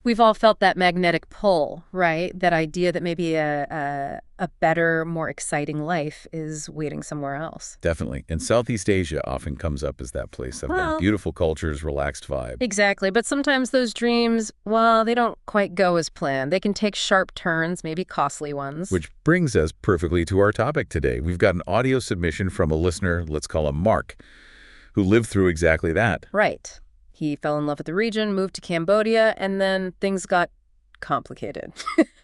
We've all felt that magnetic pull, right? That idea that maybe a better, more exciting life is waiting somewhere else. Definitely. And Southeast Asia often comes up as that place. Again, Well, beautiful cultures, relaxed vibe. exactly. But sometimes those dreams, well, they don't quite go as planned. They can take sharp turns, maybe costly ones. Which brings us perfectly to our topic today. We've got an audio submission from a listener, let's call him Mark, who lived through exactly that. Right. He fell in love with the region, moved to Cambodia, and then things got complicated,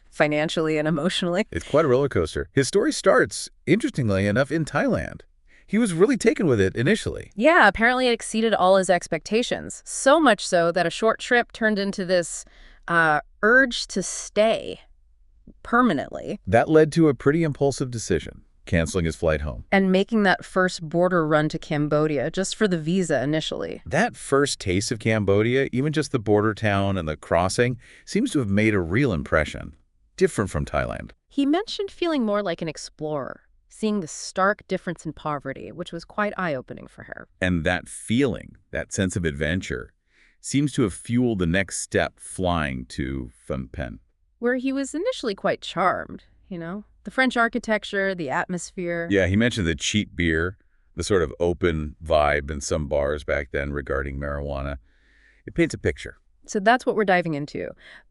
financially and emotionally. It's quite a roller coaster. His story starts, interestingly enough, in Thailand. He was really taken with it initially. Yeah, apparently it exceeded all his expectations. So much so that a short trip turned into this urge to stay permanently. That led to a pretty impulsive decision, canceling his flight home. And making that first border run to Cambodia just for the visa initially. That first taste of Cambodia, even just the border town and the crossing, seems to have made a real impression, different from Thailand. He mentioned feeling more like an explorer, seeing the stark difference in poverty, which was quite eye-opening for her. And that feeling, that sense of adventure, seems to have fueled the next step, flying to Phnom Penh. Where he was initially quite charmed, you know? The French architecture, the atmosphere. Yeah, he mentioned the cheap beer, the sort of open vibe in some bars back then regarding marijuana. It paints a picture. So that's what we're diving into.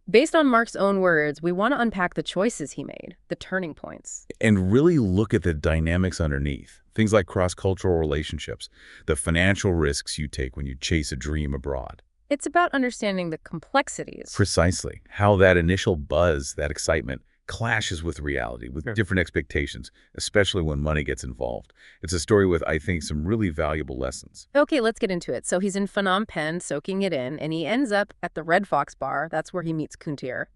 Based on Mark's own words, we want to unpack the choices he made, the turning points. And really look at the dynamics underneath. Things like cross-cultural relationships, the financial risks you take when you chase a dream abroad. It's about understanding the complexities. Precisely. How that initial buzz, that excitement, clashes with reality, with different expectations, especially when money gets involved. It's a story with, I think, some really valuable lessons. Okay, let's get into it. So he's in Phnom Penh, soaking it in, and he ends up at the Red Fox Bar. That's where he meets Kuntir.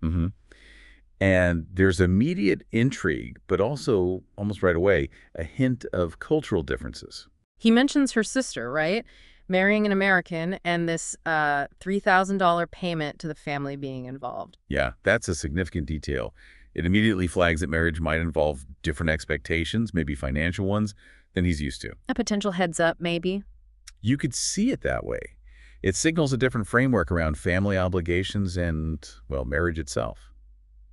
And there's immediate intrigue, but also, almost right away, a hint of cultural differences. He mentions her sister, right? Marrying an American, and this $3,000 payment to the family being involved. Yeah, that's a significant detail. It immediately flags that marriage might involve different expectations, maybe financial ones, than he's used to. A potential heads up, maybe? You could see it that way. It signals a different framework around family obligations and, well, marriage itself.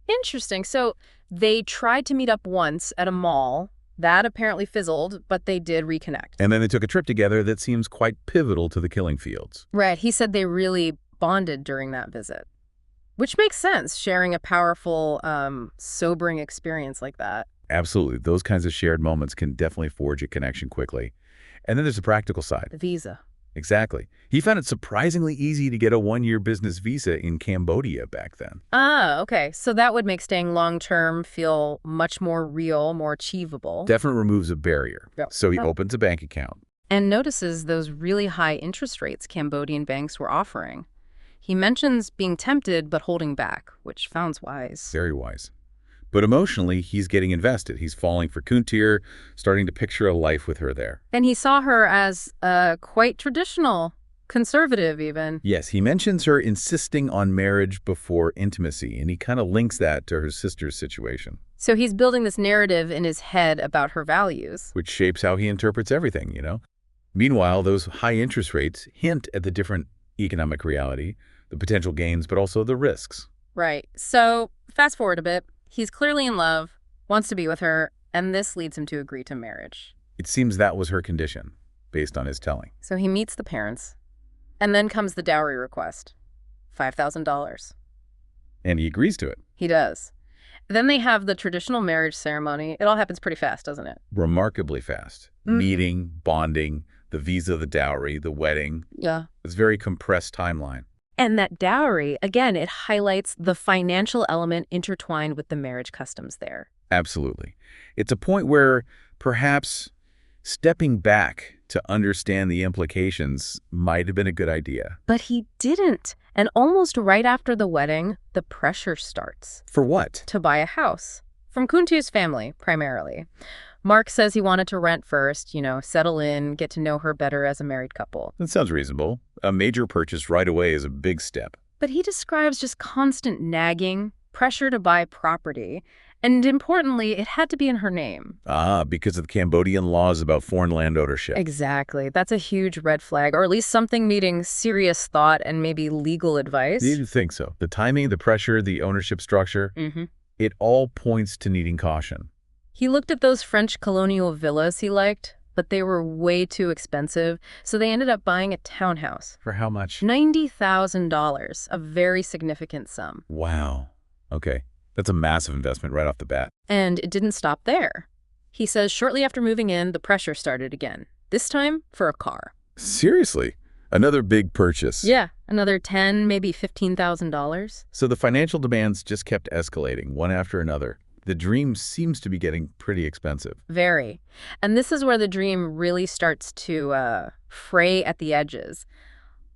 Interesting. So they tried to meet up once at a mall. That apparently fizzled, but they did reconnect. And then they took a trip together that seems quite pivotal to the killing fields. Right. He said they really bonded during that visit. Which makes sense, sharing a powerful, sobering experience like that. Absolutely. Those kinds of shared moments can definitely forge a connection quickly. And then there's the practical side. The visa. Exactly. He found it surprisingly easy to get a one-year business visa in Cambodia back then. Ah, okay. So that would make staying long-term feel much more real, more achievable. Definitely removes a barrier. Yep. So he opens a bank account. And notices those really high interest rates Cambodian banks were offering. He mentions being tempted but holding back, which sounds wise. Very wise. But emotionally, he's getting invested. He's falling for Kuntir, starting to picture a life with her there. And he saw her as quite traditional, conservative even. Yes, he mentions her insisting on marriage before intimacy, and he kind of links that to her sister's situation. So he's building this narrative in his head about her values. Which shapes how he interprets everything, you know? Meanwhile, those high interest rates hint at the different economic reality, the potential gains, but also the risks. Right. So fast forward a bit. He's clearly in love, wants to be with her, and this leads him to agree to marriage. It seems that was her condition, based on his telling. So he meets the parents, and then comes the dowry request, $5,000. And he agrees to it. He does. Then they have the traditional marriage ceremony. It all happens pretty fast, doesn't it? Remarkably fast. Meeting, bonding, the visa, the dowry, the wedding. Yeah. It's a very compressed timeline. And that dowry, again, it highlights the financial element intertwined with the marriage customs there. Absolutely. It's a point where perhaps stepping back to understand the implications might have been a good idea. But he didn't. And almost right after the wedding, the pressure starts. For what? To buy a house. From Kuntir's family, primarily. Mark says he wanted to rent first, settle in, get to know her better as a married couple. That sounds reasonable. A major purchase right away is a big step. But he describes just constant nagging, pressure to buy property, And importantly, it had to be in her name. Ah, because of the Cambodian laws about foreign land ownership. Exactly. That's a huge red flag, or at least something needing serious thought and maybe legal advice. You think so? The timing, the pressure, the ownership structure, Mm-hmm. it all points to needing caution. He looked at those French colonial villas he liked, but they were way too expensive, so they ended up buying a townhouse. For how much? $90,000, a very significant sum. Wow. Okay. That's a massive investment right off the bat. And it didn't stop there. He says shortly after moving in, the pressure started again, this time for a car. Seriously? Another big purchase. Yeah, another $10,000, maybe $15,000. So the financial demands just kept escalating, one after another. The dream seems to be getting pretty expensive. Very. And this is where the dream really starts to fray at the edges.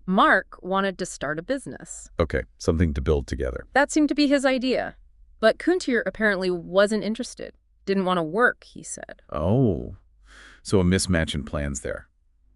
Mark wanted to start a business. Okay, something to build together. That seemed to be his idea. But Kuntir apparently wasn't interested. Didn't want to work, he said. Oh, so a mismatch in plans there.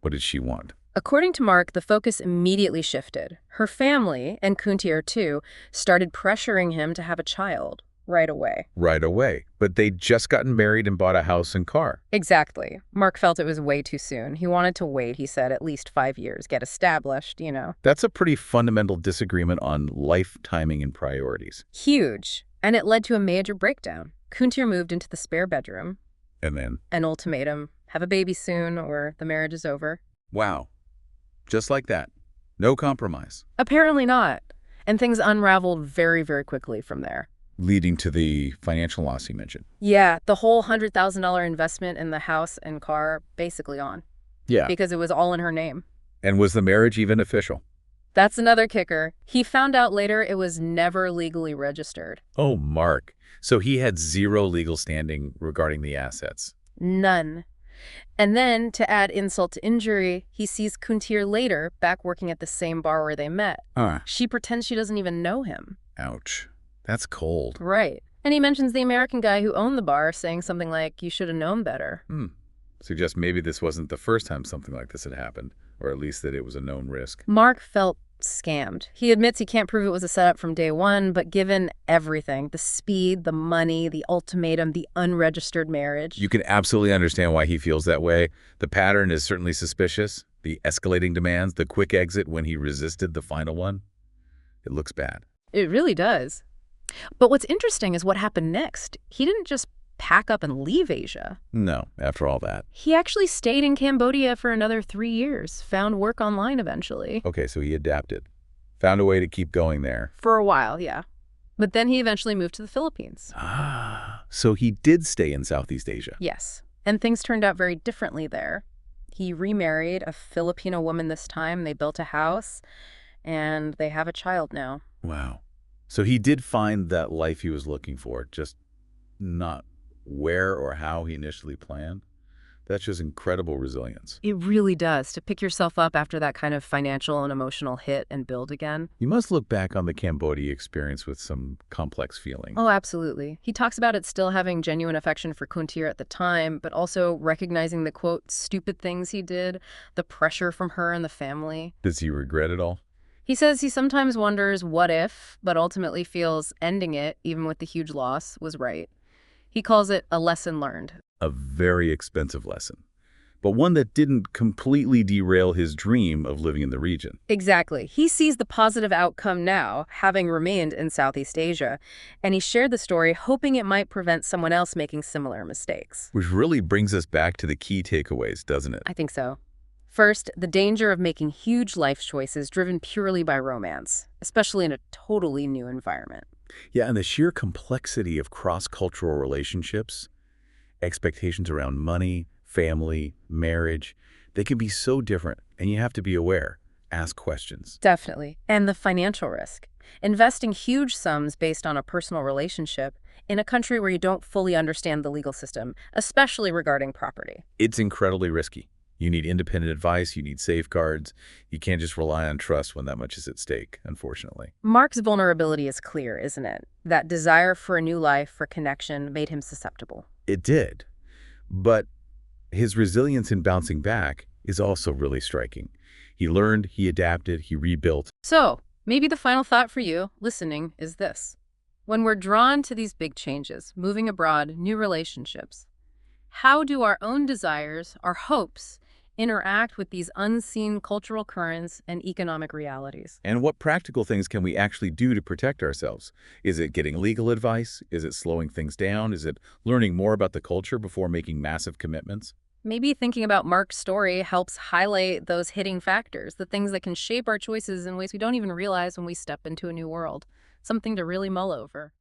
What did she want? According to Mark, the focus immediately shifted. Her family, and Kuntir too, started pressuring him to have a child right away. Right away. But they'd just gotten married and bought a house and car. Exactly. Mark felt it was way too soon. He wanted to wait, he said, at least 5 years, get established, you know. That's a pretty fundamental disagreement on life timing and priorities. Huge. And it led to a major breakdown. Kuntir moved into the spare bedroom. And then? An ultimatum. Have a baby soon or the marriage is over. Wow. Just like that. No compromise. Apparently not. And things unraveled very, very quickly from there. Leading to the financial loss you mentioned. Yeah, the whole $100,000 investment in the house and car basically on. Yeah. Because it was all in her name. And was the marriage even official? That's another kicker. He found out later it was never legally registered. Oh, Mark. So he had zero legal standing regarding the assets. None. And then, to add insult to injury, he sees Kuntir later back working at the same bar where they met. She pretends she doesn't even know him. Ouch. That's cold. Right. And he mentions the American guy who owned the bar, saying something like, you should have known better. Suggests maybe this wasn't the first time something like this had happened, or at least that it was a known risk. Mark felt scammed. He admits he can't prove it was a setup from day one, but given everything, the speed, the money, the ultimatum, the unregistered marriage. You can absolutely understand why he feels that way. The pattern is certainly suspicious. The escalating demands, the quick exit when he resisted the final one. It looks bad. It really does. But what's interesting is what happened next. He didn't just pack up and leave Asia. No, after all that. He actually stayed in Cambodia for another 3 years, found work online eventually. Okay, so he adapted. Found a way to keep going there. For a while, yeah. But then he eventually moved to the Philippines. So he did stay in Southeast Asia. Yes, and things turned out very differently there. He remarried a Filipino woman this time. They built a house, and they have a child now. Wow. So he did find that life he was looking for, just not where or how he initially planned. That's just incredible resilience. It really does, to pick yourself up after that kind of financial and emotional hit and build again. You must look back on the Cambodia experience with some complex feeling. Oh, absolutely. He talks about it still having genuine affection for Kuntir at the time, but also recognizing the, quote, stupid things he did, the pressure from her and the family. Does he regret it all? He says he sometimes wonders what if, but ultimately feels ending it, even with the huge loss, was right. He calls it a lesson learned. A very expensive lesson, but one that didn't completely derail his dream of living in the region. Exactly. He sees the positive outcome now, having remained in Southeast Asia, and he shared the story hoping it might prevent someone else making similar mistakes. Which really brings us back to the key takeaways, doesn't it? I think so. First, the danger of making huge life choices driven purely by romance, especially in a totally new environment. Yeah, and the sheer complexity of cross-cultural relationships, expectations around money, family, marriage, they can be so different, and you have to be aware. Ask questions. Definitely. And the financial risk. Investing huge sums based on a personal relationship in a country where you don't fully understand the legal system, especially regarding property. It's incredibly risky. You need independent advice, you need safeguards. You can't just rely on trust when that much is at stake, unfortunately. Mark's vulnerability is clear, isn't it? That desire for a new life, for connection, made him susceptible. It did. But his resilience in bouncing back is also really striking. He learned, he adapted, he rebuilt. So, maybe the final thought for you, listening, is this. When we're drawn to these big changes, moving abroad, new relationships, how do our own desires, our hopes, interact with these unseen cultural currents and economic realities? And what practical things can we actually do to protect ourselves? Is it getting legal advice? Is it slowing things down? Is it learning more about the culture before making massive commitments? Maybe thinking about Mark's story helps highlight those hitting factors, the things that can shape our choices in ways we don't even realize when we step into a new world. Something to really mull over.